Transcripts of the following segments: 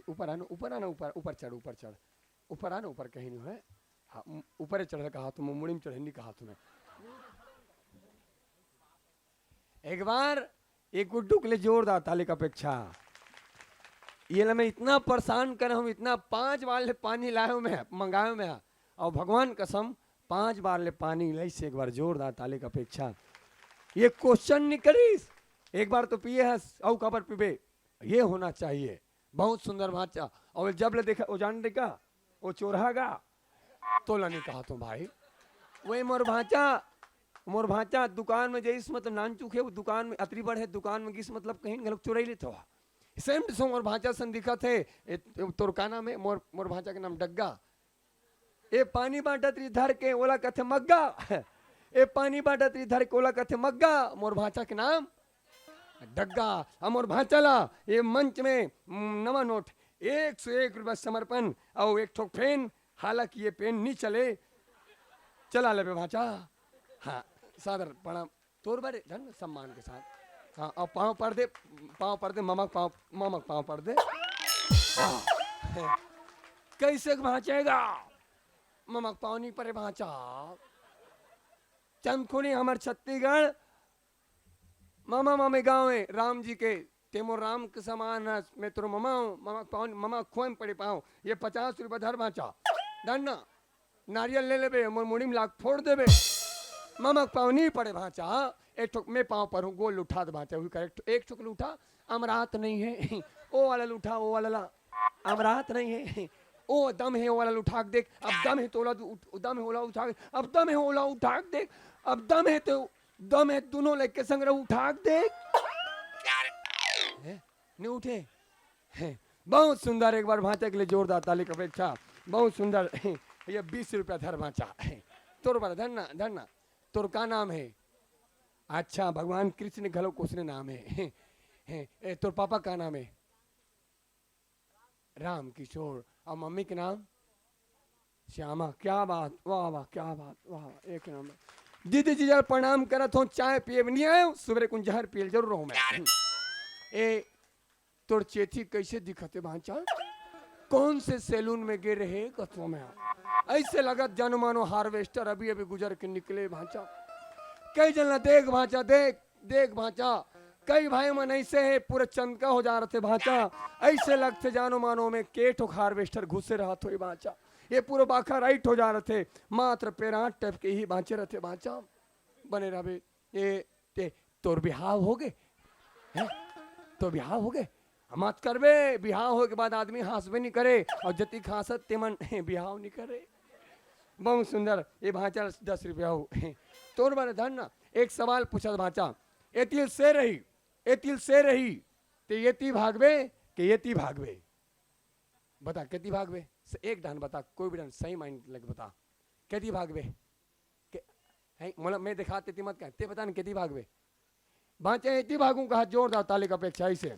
ऊपर आना, ऊपर आना, ऊपर ऊपर चढ़, ऊपर चढ़, ऊपर आना, ऊपर कहीं नहीं है। हाँ ऊपर चढ़ कहा तुम, मुड़ी में चढ़नी कहा तुम्हें। एक बार एक गुड्डू के लिए जोरदार ताली का अपेक्षा। ये ना मैं इतना परेशान कर हूँ, इतना 5 बार ले पानी लाया मैं, मंगाया मैं, और भगवान कसम 5 बार ले पानी लाई से। एक बार जोरदार ताली का अपेक्षा। ये क्वेश्चन नहीं करीस, एक बार तो पिए है औ कबर पीबे, ये होना चाहिए। बहुत सुंदर भाचा। और जब ले देखा वो जान देखा वो चोरहागा तो नहीं कहा तुम भाई, वही मोर भाचा दुकान में जैस मतलब नान चुके वो दुकान में अतरी बढ़ है, दुकान में किस मतलब कहीं गलत चुराई लेते हो। सेम टू सेम मोर भाचा सन दिखा थे। तोरकाना में मोर भाचा के नाम डग्गा। ए पानी बांटा तरी धर के ओला कथे मग्गा, ए पानी बांटा तरी धर के ओला कथे मग्गा। मोर भाचा के नाम डग्गा। अब मोर भाचा ला ये मंच में नवा नोट 101 रुपया समर्पण और एक ठोक पेन, हालांकि ये पेन नहीं चले, चला ले भाचा। हाँ सादर प्रणाम तोर बारे धन सम्मान के साथ। हाँ और पाँव पर दे ममक पाँव पर दे। हाँ। कैसे भाचेगा ममक पाँव नहीं परे भाचा। चंदखुनी हमार छत्तीसगढ़ मामा मामे गाँव है राम जी के, तेमो राम के समान है। मैं तेरो ममा हूँ, ममा खोए में पड़े पाऊँ। ये 50 रुपया धर भाचा धरना, नारियल ले लेबे, मोर मुड़ी में लाख फोड़ देबे। मामा पाँव नहीं पड़े भाचा। एक ठोक मैं पाँव पर हूँ, गोल उठा दे भाचा। हुई करेक्ट, एक ठोक उठा, अमरात नहीं है। ओ वाला उठा, ओ वाला अमरात नहीं है। ओ दम है, ओ वाला उठा के देख। अब दम है तो ओला दम है, ओला उठा के, अब दम है ओला उठा के देख। अब दम है तो दम है, दोनों लेके संग रह उठा के देख। नहीं उठे। बहुत सुंदर। एक बार भाचा के लिए जोरदार ताली की अपेक्षा। बहुत सुंदर। ये 20 रुपया धर भाचा। तोर बार धरना धरना। तोर का नाम है? अच्छा भगवान कृष्ण घलो कुछ नाम है। तोर पापा का नाम है? राम किशोर। और मम्मी के नाम? श्यामा। क्या बात, वाह वाह, क्या बात, वाह, एक नाम। दीदी जी यार प्रणाम करत हो, चाय पिए नहीं आयो, सुबह कुछ जहर पिए जरूर हूँ मैं। ए तोर चेथी कैसे दिखते भांचा? कौन से सैलून में गे रहे कथों में? ऐसे लगत जानो मानो हार्वेस्टर अभी अभी गुजर के निकले भांचा। कई जन देख भांचा, देख भांचा, कई भाई मन ऐसे है पूरे चंदका हो जा रहे थे भांचा। ऐसे लगते जानो मानो में केठो हार्वेस्टर घुसे रहा थो भांचा। ये पूरा बाखा राइट हो जा रहे थे, मात्र पेराट टाइप के ही बाँचे रहते भांचा। बने रहे ये तोर बिहाव हो गए? तो बिहाव हो गए? मत करबे, बिहाव हो के बाद आदमी हंसबे नहीं करे, और जति खासत तेमन बिहाव नहीं करे। बहुत सुंदर। ये भांचा 10 रुपया हो। तोर बारे धन। एक सवाल पूछा भांचा, एतिल से रही तो येती भागबे कि येती भागबे? बता केती भागबे? एक डान बता, कोई भी डान सही माइंड लगे बता। केती भागबे? मतलब मैं दिखाते ती मत कहते, बता न केती भागबे? भांचा एती भागू कहा। जोरदार ताली का अपेक्षा से।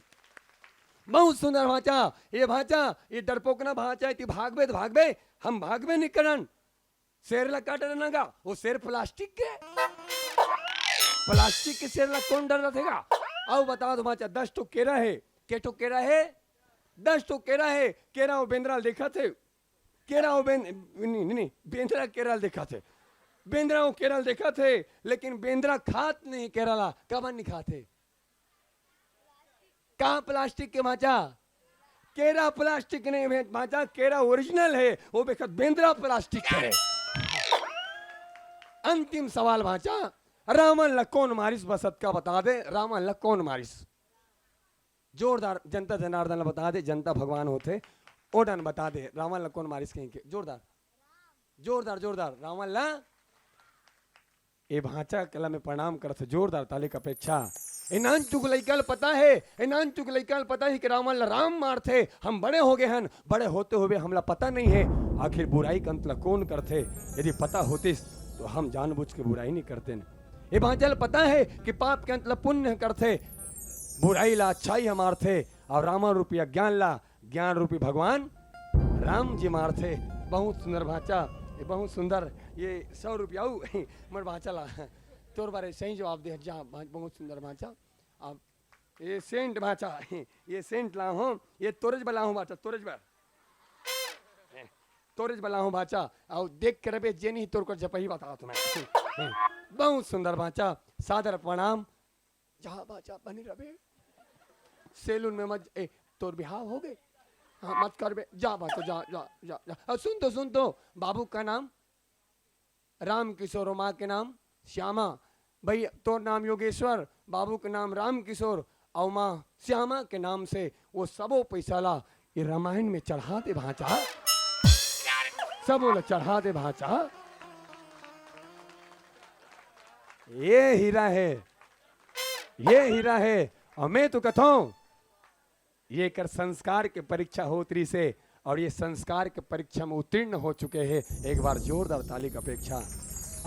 बहुत सुंदर भांचा। ये भांचा ये डरपोकना भांचा है। भागबे तो भागबे, हम भागबे नहीं करन। शेर ला काट रहा, वो शेर प्लास्टिक के शेर ला कौन डर रखेगा? आओ बता दो भांचा। 10 ठो केरा है। के ठो केरा है? 10 ठो केरा है। केरा वो बेंद्रा देखा थे, केरा वो बेंद्रा केरल देखा थे, बेंद्रा वो केरल देखा थे, लेकिन बेंद्रा खात नहीं केरला। कब नहीं खाते? कहाँ प्लास्टिक के भांचा? केरा प्लास्टिक नहीं भांचा, केरा ओरिजिनल है, वो बेखत बेंद्रा प्लास्टिक है। अंतिम सवाल भांचा, रामन ला कौन मारिस? बसत का बता दे, रामन ला कौन मारिस? जोरदार। जनता जनार्दन ला बता दे, जनता भगवान होते। ओडन बता दे, रावण ला कौन मारिस कहीं के? जोरदार जोरदार जोरदार। रावण ला ये भांचा कला में प्रणाम करते। जोरदार ताली का अपेक्षा। इनान चुक लइकल पता है, इनान चुक लइकल पता है कि रावण ला राम मारते। हम बड़े हो गए हैं, बड़े होते हुए हमला पता नहीं है आखिर बुराई का अंत कौन करते। यदि पता होती तो हम जानबूझ के बुराई नहीं करते। ये भांचा पता है कि पाप के अंत पुण्य करते, बुराई ला अच्छाई हमार थे, और रामा रूपया ज्ञान ला ज्ञान रूपी भगवान राम जी मार थे। बहुत सुंदर भांचा, ये बहुत सुंदर। ये 100 रुपया मर भांचा ला तोर बारे सही जवाब दे। जहाँ बहुत सुंदर भांचा। अब ये सेंट भाचा ये सेंट ला हूँ ये तोरज बला हूँ बाचा तोरज बा तोरज बला हूँ बाचा और देख कर बे जेनी तोर को जपही बता तुम्हें बहुत सुंदर बाचा सादर प्रणाम जा बाचा बनी रबे सेलून में मत तोर बिहाव हो गए हाँ मत कर बे जा बाचा जा जा जा, जा। सुन तो बाबू का नाम राम किशोर और माँ के नाम श्यामा भाई तोर नाम योगेश्वर बाबू के नाम राम किशोर और माँ श्यामा के नाम से वो सबो पैसा ला ये रामायण में चढ़ा दे भाचा सब बोला चढ़ा दे भाचा ये हीरा है और मैं तो कहूं ये कर संस्कार के परीक्षा होतरी से और ये संस्कार के परीक्षा में उत्तीर्ण हो चुके हैं एक बार जोरदार ताली की अपेक्षा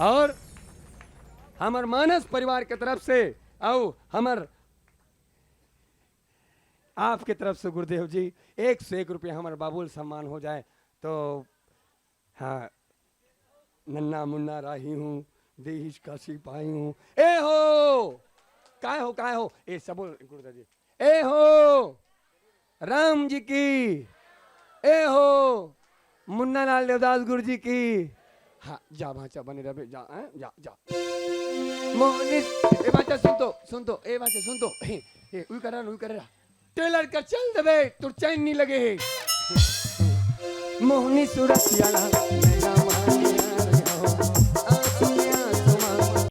और हमार मानस परिवार के तरफ से और हमार आपके तरफ से गुरुदेव जी 101 रुपया हमारे बाबुल सम्मान हो जाए तो हाँ नन्ना मुन्ना राही हूँ देश का सिपाही हूँ ए हो ए सब गुरुदेव जी ए हो राम जी की ए हो मुन्ना लाल देवदास गुरु जी की हाँ जा भाचा बने रहे जा जा जा मोहनी ए भाचा सुन तो ए भाचा सुन तो ए उई करा टेलर का चल दबे तो चैन नहीं लगे मोहनी सूरत याला